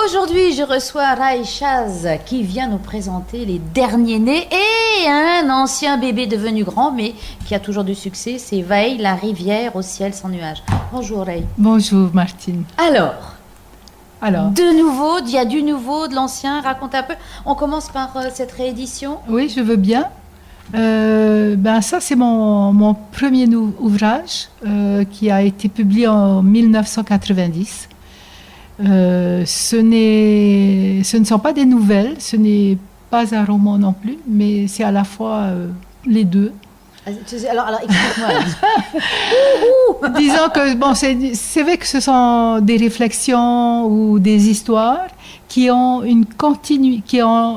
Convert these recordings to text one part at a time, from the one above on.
Aujourd'hui, je reçois Rai Chaz qui vient nous présenter les derniers nés et un ancien bébé devenu grand mais qui a toujours du succès, c'est Veille, la rivière au ciel sans nuages. Bonjour Rai. Bonjour Martine. Alors, de nouveau, il y a du nouveau, de l'ancien, raconte un peu. On commence par cette réédition. Oui, je veux bien. Ça, c'est mon premier ouvrage qui a été publié en 1990. Ce ne sont pas des nouvelles, ce n'est pas un roman non plus, mais c'est à la fois les deux. Alors explique-moi. Disons que c'est vrai que ce sont des réflexions ou des histoires qui ont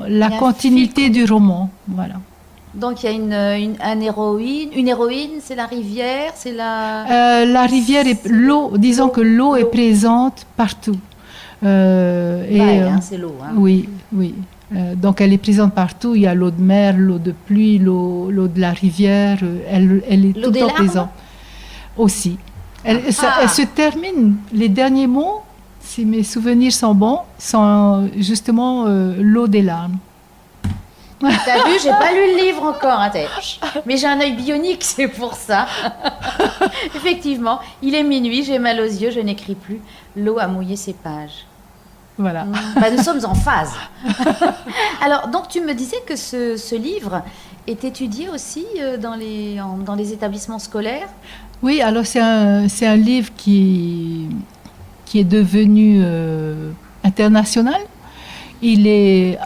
la continuité du roman. Voilà. Donc il y a une héroïne, c'est la rivière, c'est la... La rivière et l'eau, disons que l'eau est présente partout. C'est l'eau. Hein. Oui. Donc elle est présente partout. Il y a l'eau de mer, l'eau de pluie, l'eau de la rivière. Elle est tout le temps présente. Aussi. Elle se termine, les derniers mots, si mes souvenirs sont bons, sont justement l'eau des larmes. T'as vu, j'ai pas lu le livre encore, hein, mais j'ai un œil bionique, c'est pour ça. Effectivement, il est minuit, j'ai mal aux yeux, je n'écris plus. L'eau a mouillé ses pages. Voilà. Nous sommes en phase. Alors, donc tu me disais que ce livre est étudié aussi dans les établissements scolaires. Oui, alors c'est un livre qui est devenu international. Il est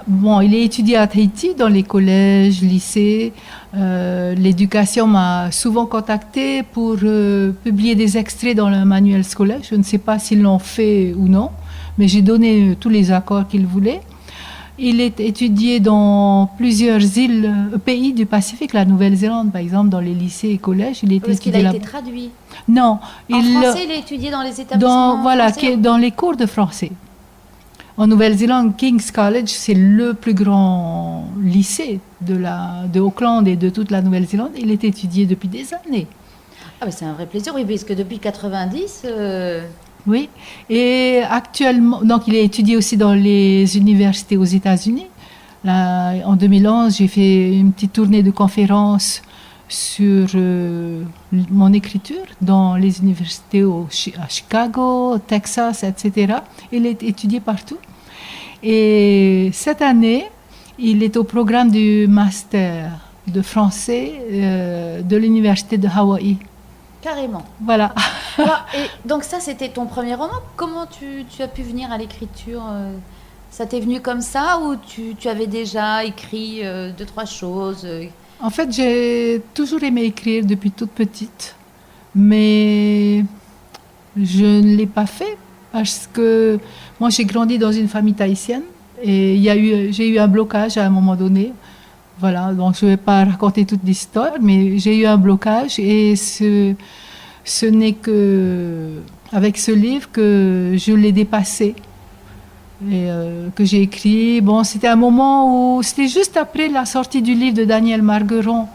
étudié à Tahiti dans les collèges, lycées. L'éducation m'a souvent contactée pour publier des extraits dans le manuel scolaire. Je ne sais pas s'ils l'ont fait ou non, mais j'ai donné tous les accords qu'ils voulaient. Il est étudié dans plusieurs pays du Pacifique, la Nouvelle-Zélande par exemple, dans les lycées et collèges. Est-ce qu'il a été traduit? Non. En français, il est étudié dans les établissements français? Dans les cours de français. En Nouvelle-Zélande, King's College, c'est le plus grand lycée de Auckland et de toute la Nouvelle-Zélande. Il est étudié depuis des années. Ah, mais c'est un vrai plaisir, oui, parce que depuis 90... Oui, et actuellement, donc il est étudié aussi dans les universités aux États-Unis. Là, en 2011, j'ai fait une petite tournée de conférences sur mon écriture dans les universités à Chicago, au Texas, etc. Il est étudié partout. Et cette année, il est au programme du master de français de l'université de Hawaï. Carrément. Voilà. Alors, et donc ça, c'était ton premier roman. Comment tu as pu venir à l'écriture? Ça t'est venu comme ça ou tu avais déjà écrit 2-3 choses? En fait, j'ai toujours aimé écrire depuis toute petite, mais je ne l'ai pas fait parce que moi, j'ai grandi dans une famille tahitienne et j'ai eu un blocage à un moment donné. Voilà, donc je ne vais pas raconter toute l'histoire, mais j'ai eu un blocage et ce n'est qu'avec ce livre que je l'ai dépassé et que j'ai écrit. Bon, c'était un moment où, c'était juste après la sortie du livre de Daniel Margueron,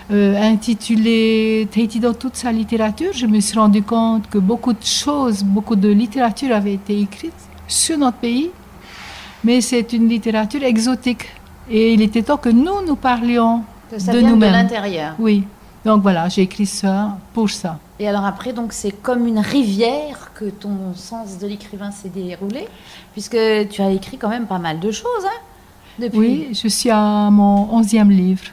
intitulé Tahiti dans toute sa littérature. Je me suis rendu compte que beaucoup de littérature avait été écrite sur notre pays, mais c'est une littérature exotique. Et il était temps que nous parlions que ça de vienne nous-mêmes. De l'intérieur. Oui. Donc voilà, j'ai écrit ça pour ça. Et alors après, donc c'est comme une rivière que ton sens de l'écrivain s'est déroulé, puisque tu as écrit quand même pas mal de choses, hein, depuis. Oui, je suis à mon 11e livre.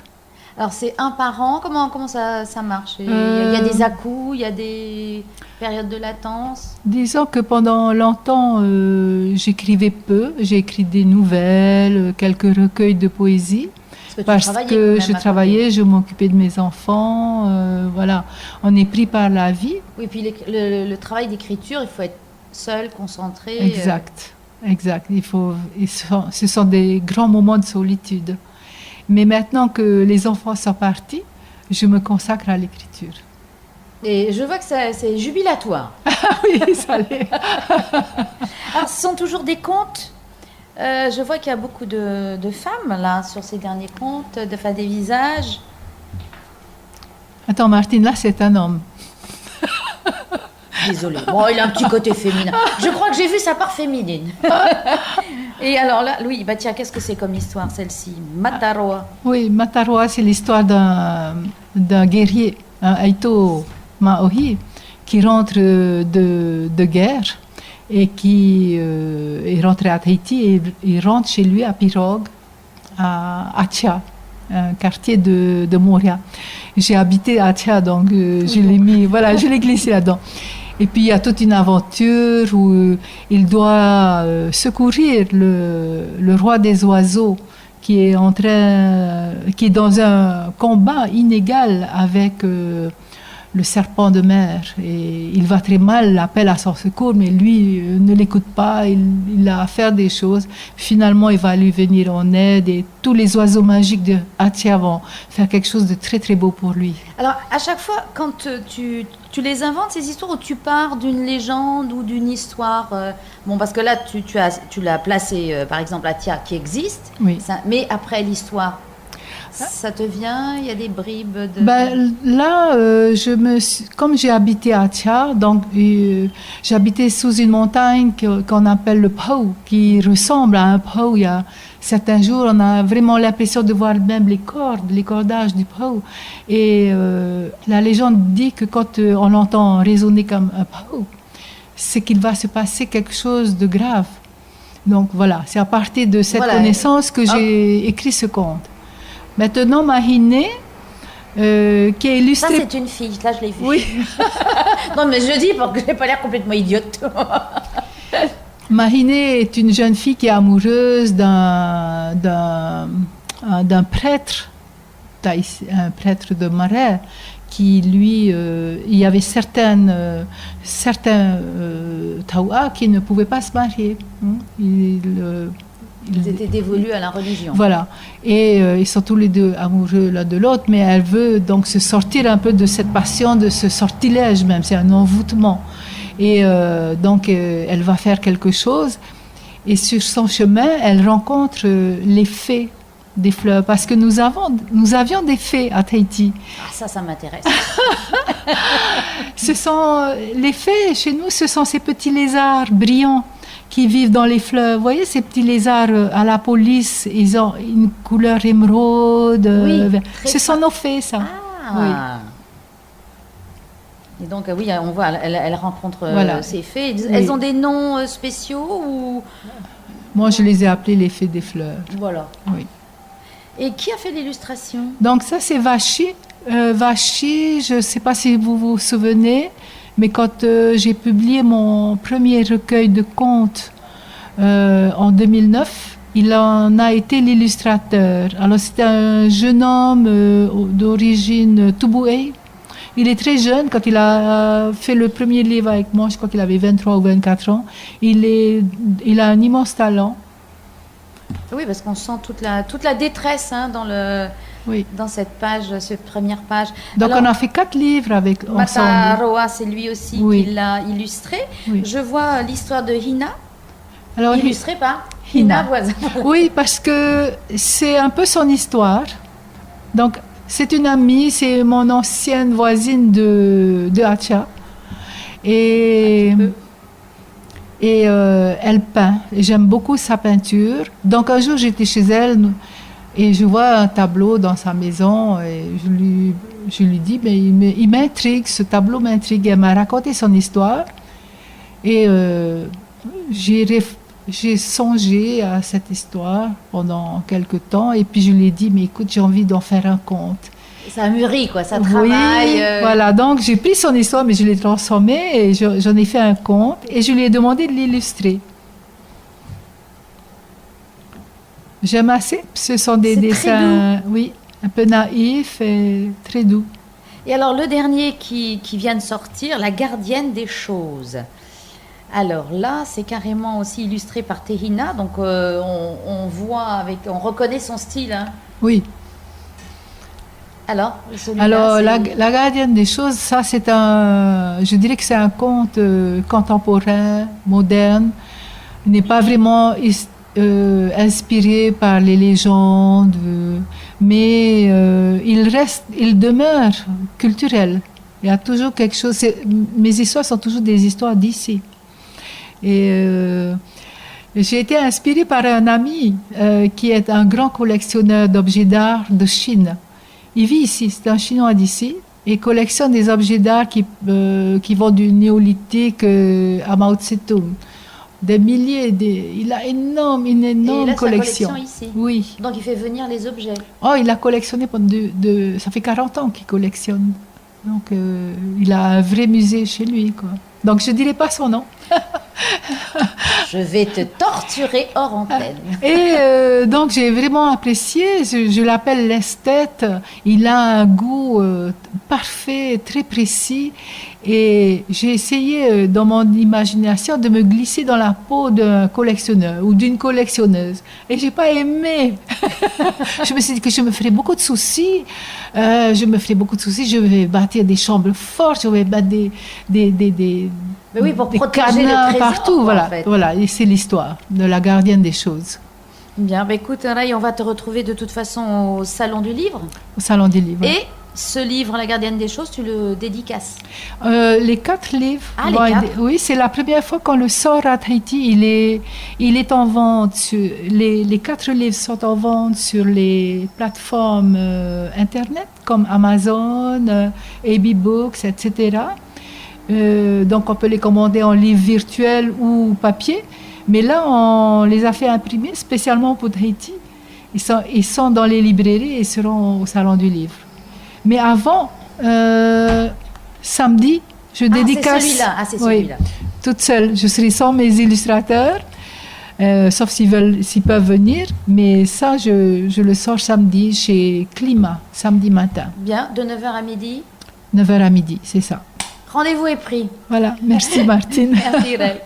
Alors c'est un par an, comment ça marche? Il y a des à-coups, il y a des périodes de latence? Disons que pendant longtemps, j'écrivais peu. J'ai écrit des nouvelles, quelques recueils de poésie. Parce que je travaillais, je m'occupais de mes enfants. Voilà, on est pris par la vie. Oui, puis le travail d'écriture, il faut être seul, concentré. Exact. Ce sont des grands moments de solitude. Mais maintenant que les enfants sont partis, je me consacre à l'écriture. Et je vois que c'est jubilatoire. Oui, ça l'est. Alors, ce sont toujours des contes. Je vois qu'il y a beaucoup de femmes là sur ces derniers contes, des visages. Attends, Martine, là c'est un homme. Désolée. Bon, il a un petit côté féminin. Je crois que j'ai vu sa part féminine. Et alors là, Louis, bah tiens, qu'est-ce que c'est comme histoire, celle-ci? Mataroa. Oui, Mataroa, c'est l'histoire d'un guerrier, un Aito Maohi, qui rentre de guerre et qui est rentré à Tahiti et il rentre chez lui à Pirogue, à Atia, un quartier de Montréal. J'ai habité à Atia, donc je l'ai mis, voilà, je l'ai glissé là-dedans. Et puis il y a toute une aventure où il doit secourir le roi des oiseaux qui est qui est dans un combat inégal avec le serpent de mer. Et il va très mal, l'appelle à son secours, mais lui ne l'écoute pas, il a à faire des choses. Finalement, il va lui venir en aide et tous les oiseaux magiques de Atia vont faire quelque chose de très très beau pour lui. Alors, à chaque fois, quand tu les inventes, ces histoires, où tu pars d'une légende ou d'une histoire, bon, parce que là, tu l'as placé, par exemple, Atia, qui existe, Oui. Mais après l'histoire, ça te vient, il y a des bribes de... Ben, là, comme j'ai habité à Atia, donc j'habitais sous une montagne qu'on appelle le Pau, qui ressemble à un Pau. Il y a certains jours, on a vraiment l'impression de voir même les cordages du Pau. Et la légende dit que quand on l'entend résonner comme un Pau, c'est qu'il va se passer quelque chose de grave. Donc voilà, c'est à partir de cette connaissance que j'ai écrit ce conte. Maintenant, Mahine, qui est illustrée... Ça, c'est une fille, là, je l'ai vue. Oui. Non, mais je dis pour que je n'ai pas l'air complètement idiote. Mahine est une jeune fille qui est amoureuse d'un prêtre, un prêtre de Marais, qui, lui, il y avait certains Taoua qui ne pouvaient pas se marier. Ils étaient dévolus à la religion. Voilà. Et ils sont tous les deux amoureux l'un de l'autre, mais elle veut donc se sortir un peu de cette passion, de ce sortilège même. C'est un envoûtement. Et donc, elle va faire quelque chose. Et sur son chemin, elle rencontre les fées des fleurs. Parce que nous avions des fées à Tahiti. Ah, ça m'intéresse. Les fées, chez nous, ce sont ces petits lézards brillants qui vivent dans les fleurs. Vous voyez ces petits lézards à la police, ils ont une couleur émeraude. Oui, ce sont nos fées, ça. Ah. Oui. Et donc, oui, on voit, elle rencontre ces fées. Elles ont des noms spéciaux ou... Moi, je les ai appelées les fées des fleurs. Voilà. Oui. Et qui a fait l'illustration? Donc ça, c'est Vachi. Vachi, je ne sais pas si vous vous souvenez, mais quand j'ai publié mon premier recueil de contes en 2009, il en a été l'illustrateur. Alors c'était un jeune homme d'origine Touboué. Il est très jeune. Quand il a fait le premier livre avec moi, je crois qu'il avait 23 ou 24 ans. Il a un immense talent. Oui, parce qu'on sent toute la détresse dans cette page, cette première page. Donc on a fait 4 livres ensemble. Mataroa, c'est lui aussi qui l'a illustré. Oui. Je vois l'histoire de Hina, alors, illustrée par Hina Voisin. Oui, parce que c'est un peu son histoire. Donc c'est une amie, c'est mon ancienne voisine de Atia. Et elle peint. Et j'aime beaucoup sa peinture. Donc un jour, j'étais chez elle et je vois un tableau dans sa maison et je lui dis, mais il m'intrigue, ce tableau m'intrigue. Elle m'a raconté son histoire et j'ai songé à cette histoire pendant quelque temps et puis je lui ai dit, mais écoute, j'ai envie d'en faire un conte. Ça mûrit, quoi, ça travaille. Oui, voilà, donc j'ai pris son histoire, mais je l'ai transformée et j'en ai fait un conte et je lui ai demandé de l'illustrer. J'aime assez, ce sont des dessins, oui, un peu naïfs et très doux. Et alors le dernier qui vient de sortir, La gardienne des choses. Alors là, c'est carrément aussi illustré par Tehina, donc on reconnaît son style. Hein. Oui. Alors, la gardienne des choses, ça je dirais que c'est un conte contemporain, moderne. Il n'est pas vraiment inspiré par les légendes, mais il demeure culturel. Il y a toujours quelque chose. Mes histoires sont toujours des histoires d'ici. Et j'ai été inspirée par un ami qui est un grand collectionneur d'objets d'art de Chine. Il vit ici, c'est un Chinois d'ici, et collectionne des objets d'art qui vont du néolithique à Mao Tse-tung. Des milliers, il a une énorme et là, collection. Sa collection ici. Oui. Donc il fait venir les objets. Oh, il a collectionné pendant ça fait 40 ans qu'il collectionne. Donc il a un vrai musée chez lui, quoi. Donc je dirai pas son nom. Je vais te torturer hors antenne. Et donc j'ai vraiment apprécié, je l'appelle l'esthète, il a un goût parfait, très précis, et j'ai essayé dans mon imagination de me glisser dans la peau d'un collectionneur ou d'une collectionneuse, et j'ai pas aimé. Je me suis dit que je me ferais beaucoup de soucis, je vais bâtir des chambres fortes, je vais battre Mais oui, pour des protéger le cadenas trésor, partout, en fait. voilà, et c'est l'histoire de la gardienne des choses, Bien, bah écoute, Ray, on va te retrouver de toute façon au Salon du Livre. au Salon des livres. Et ce livre, La gardienne des choses, tu le dédicaces. Les 4 livres, Ah, les 4. oui, c'est la première fois qu'on le sort à Tahiti. Il est en vente. Les 4 livres sont en vente sur les plateformes Internet comme Amazon, AB Books, etc. Donc on peut les commander en livre virtuel ou papier. Mais là, on les a fait imprimer spécialement pour Tahiti. Ils sont dans les librairies et seront au Salon du Livre. Mais avant, samedi, je dédicace. C'est celui-là. Ah, c'est oui, celui-là. toute seule. Je serai sans mes illustrateurs, sauf s'ils peuvent venir. Mais ça, je le sors samedi chez Climat, samedi matin. Bien, de 9h à midi. 9h à midi, c'est ça. Rendez-vous est pris. Voilà, merci Martine. Merci, Ray.